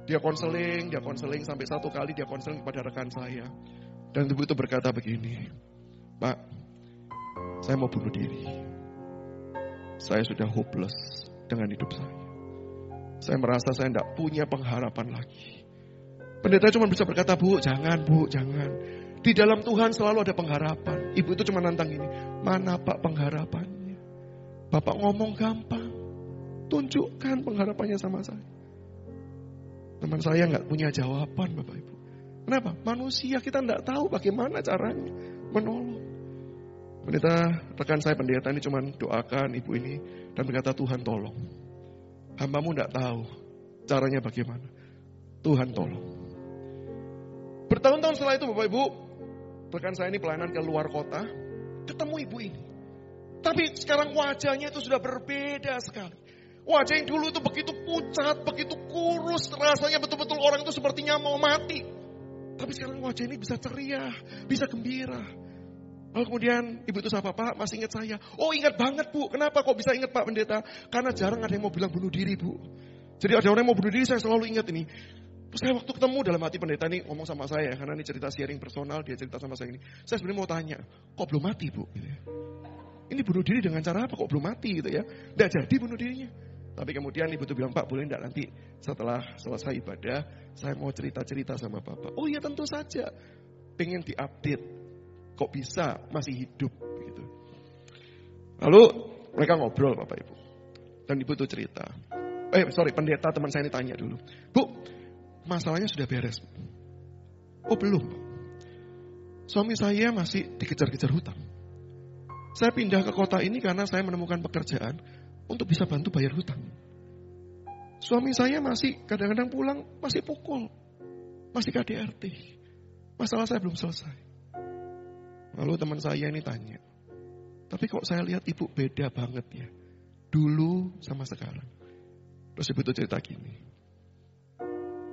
Dia konseling sampai satu kali dia konseling kepada rekan saya. Dan ibu itu berkata begini, Pak, saya mau bunuh diri. Saya sudah hopeless dengan hidup saya. Saya merasa saya tidak punya pengharapan lagi. Pendeta cuma bisa berkata, Bu, jangan. Di dalam Tuhan selalu ada pengharapan. Ibu itu cuma nantang ini, mana Pak pengharapannya? Bapak ngomong gampang. Tunjukkan pengharapannya sama saya. Teman saya nggak punya jawaban Bapak Ibu. Kenapa? Manusia kita nggak tahu bagaimana caranya menolong. Rekan saya pendeta ini cuma doakan ibu ini dan berkata, Tuhan tolong. Hambamu nggak tahu caranya bagaimana. Tuhan tolong. Bertahun-tahun setelah itu Bapak Ibu, rekan saya ini pelayanan ke luar kota, ketemu ibu ini. Tapi sekarang wajahnya itu sudah berbeda sekali. Wajah yang dulu itu begitu pucat, begitu kurus, rasanya betul-betul orang itu sepertinya mau mati. Tapi sekarang wajah ini bisa ceria, bisa gembira. Lalu kemudian ibu itu sapa, Pak, masih ingat saya? Oh ingat banget Bu, kenapa kok bisa ingat Pak Pendeta? Karena jarang ada yang mau bilang bunuh diri Bu. Jadi ada orang yang mau bunuh diri, saya selalu ingat ini. Terus saya waktu ketemu dalam hati pendeta ini ngomong sama saya, karena ini cerita sharing personal, dia cerita sama saya ini. Saya sebenarnya mau tanya, kok belum mati Bu? Ini bunuh diri dengan cara apa kok belum mati gitu ya? Nggak jadi bunuh dirinya. Tapi kemudian ibu tuh bilang, Pak boleh enggak nanti setelah selesai ibadah, saya mau cerita-cerita sama Bapak. Oh iya tentu saja, pengen diupdate, kok bisa masih hidup gitu. Lalu mereka ngobrol Bapak Ibu. Dan ibu tuh cerita. Pendeta teman saya ini tanya dulu. Bu, masalahnya sudah beres? Oh belum. Suami saya masih dikejar-kejar hutang. Saya pindah ke kota ini karena saya menemukan pekerjaan untuk bisa bantu bayar hutang. Suami saya masih kadang-kadang pulang masih pukul. Masih KDRT. Masalah saya belum selesai. Lalu teman saya ini tanya, tapi kok saya lihat ibu beda banget ya. Dulu sama sekarang. Terus ibu itu cerita gini.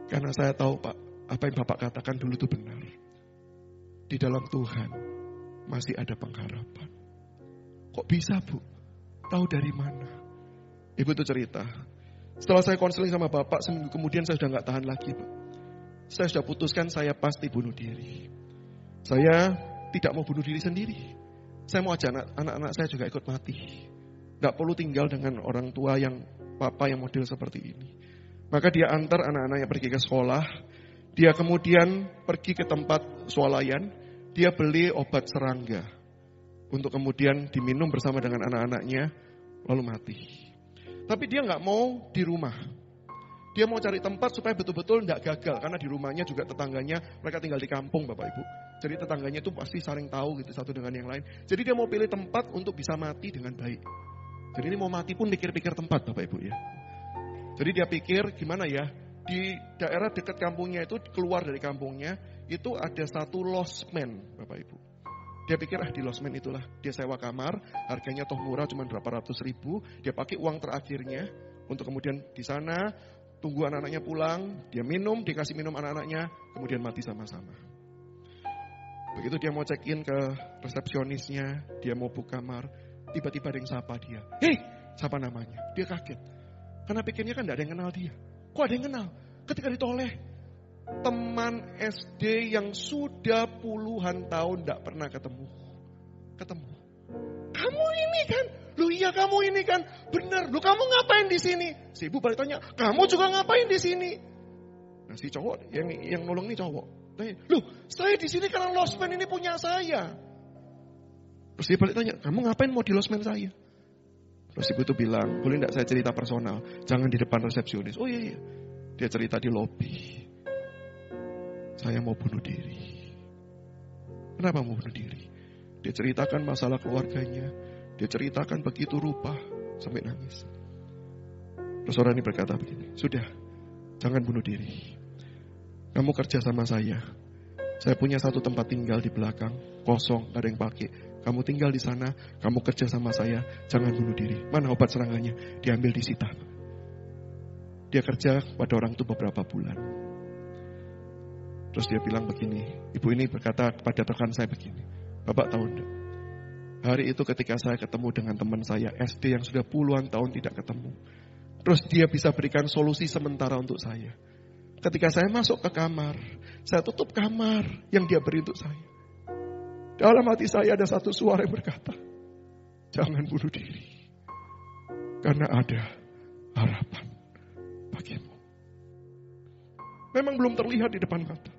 Karena saya tahu Pak, apa yang Bapak katakan dulu itu benar. Di dalam Tuhan masih ada pengharapan. Kok bisa Bu? Tahu dari mana? Ibu itu cerita. Setelah saya konseling sama Bapak, seminggu kemudian saya sudah gak tahan lagi Pak. Saya sudah putuskan saya pasti bunuh diri. Saya tidak mau bunuh diri sendiri. Saya mau ajak anak-anak saya juga ikut mati. Gak perlu tinggal dengan orang tua yang papa yang model seperti ini. Maka dia antar anak-anaknya pergi ke sekolah. Dia kemudian pergi ke tempat swalayan. Dia beli obat serangga. Untuk kemudian diminum bersama dengan anak-anaknya. Lalu mati. Tapi dia gak mau di rumah. Dia mau cari tempat supaya betul-betul tidak gagal. Karena di rumahnya juga tetangganya, mereka tinggal di kampung Bapak Ibu. Jadi tetangganya itu pasti saling tahu gitu satu dengan yang lain. Jadi dia mau pilih tempat untuk bisa mati dengan baik. Jadi ini mau mati pun pikir-pikir tempat Bapak Ibu ya. Jadi dia pikir gimana ya, di daerah dekat kampungnya itu, keluar dari kampungnya, itu ada satu losmen Bapak Ibu. Dia pikir di losmen itulah, dia sewa kamar, harganya toh murah cuma berapa ratus ribu, dia pakai uang terakhirnya Untuk kemudian di sana tunggu anak-anaknya pulang, dia minum, dikasih minum anak-anaknya, kemudian mati sama-sama. Begitu dia mau check-in ke resepsionisnya, dia mau book kamar, tiba-tiba ada yang sapa dia. Hei, siapa namanya? Dia kaget. Karena pikirnya kan tidak ada yang kenal dia. Kok ada yang kenal? Ketika ditoleh, teman SD yang sudah puluhan tahun tidak pernah ketemu. Kamu ini kan? Lu iya kamu ini kan? Benar, lu kamu ngapain di sini? Si ibu balik tanya, kamu juga ngapain di sini? Nah si cowok, yang nolong ini cowok. Loh, saya di sini karena losmen ini punya saya. Terus dia balik tanya, kamu ngapain mau di losmen saya? Terus ibu itu bilang, boleh enggak saya cerita personal? Jangan di depan resepsionis. Oh iya. Dia cerita di lobi. Saya mau bunuh diri. Kenapa mau bunuh diri? Dia ceritakan masalah keluarganya. Dia ceritakan begitu rupa sampai nangis. Terus orang ini berkata begini, sudah, jangan bunuh diri. Kamu kerja sama saya. Saya punya satu tempat tinggal di belakang, kosong, gak ada yang pakai. Kamu tinggal di sana, kamu kerja sama saya, jangan bunuh diri. Mana obat serangannya? Diambil disita. Dia kerja pada orang itu beberapa bulan. Terus dia bilang begini, ibu ini berkata pada rekan saya begini, Bapak tahu enggak? Hari itu ketika saya ketemu dengan teman saya SD yang sudah puluhan tahun tidak ketemu. Terus dia bisa berikan solusi sementara untuk saya. Ketika saya masuk ke kamar, saya tutup kamar yang dia beri untuk saya. Dalam hati saya ada satu suara yang berkata, jangan bunuh diri. Karena ada harapan bagimu. Memang belum terlihat di depan mata.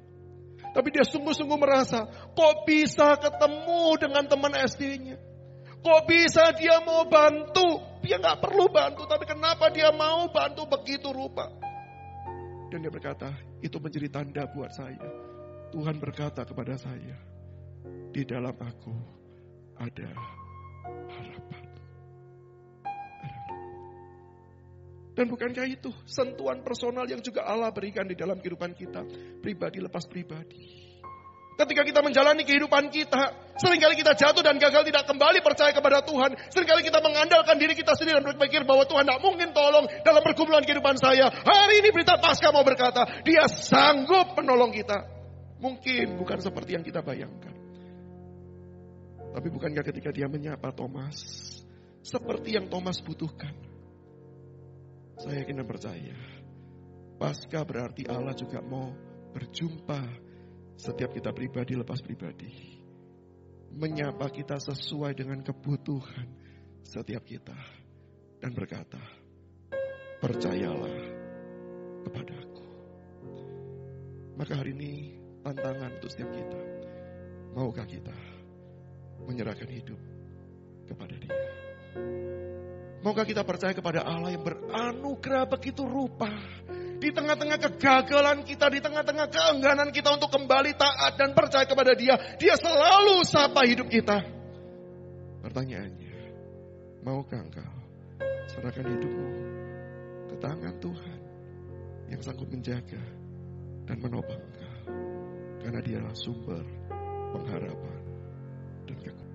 Tapi dia sungguh-sungguh merasa, kok bisa ketemu dengan teman SD-nya? Kok bisa dia mau bantu? Dia gak perlu bantu, tapi kenapa dia mau bantu begitu rupa? Dan dia berkata, itu menjadi tanda buat saya. Tuhan berkata kepada saya, di dalam aku ada harapan. Dan bukankah itu sentuhan personal yang juga Allah berikan di dalam kehidupan kita, pribadi lepas pribadi. Ketika kita menjalani kehidupan kita, seringkali kita jatuh dan gagal tidak kembali percaya kepada Tuhan. Seringkali kita mengandalkan diri kita sendiri dan berpikir bahwa Tuhan tidak mungkin tolong dalam pergumulan kehidupan saya. Hari ini berita Paskah mau berkata, dia sanggup menolong kita. Mungkin bukan seperti yang kita bayangkan. Tapi bukankah ketika dia menyapa Thomas, seperti yang Thomas butuhkan. Saya yakin dan percaya, Paskah berarti Allah juga mau berjumpa setiap kita pribadi lepas pribadi. Menyapa kita sesuai dengan kebutuhan setiap kita. Dan berkata, percayalah kepadaku. Maka hari ini tantangan untuk setiap kita. Maukah kita menyerahkan hidup kepada Dia? Maukah kita percaya kepada Allah yang beranugerah begitu rupa? Di tengah-tengah kegagalan kita, di tengah-tengah keengganan kita untuk kembali taat dan percaya kepada Dia, Dia selalu sapa hidup kita. Pertanyaannya, maukah engkau serahkan hidupmu ke tangan Tuhan yang sanggup menjaga dan menopang engkau? Karena Dialah sumber pengharapan dan kekuatan.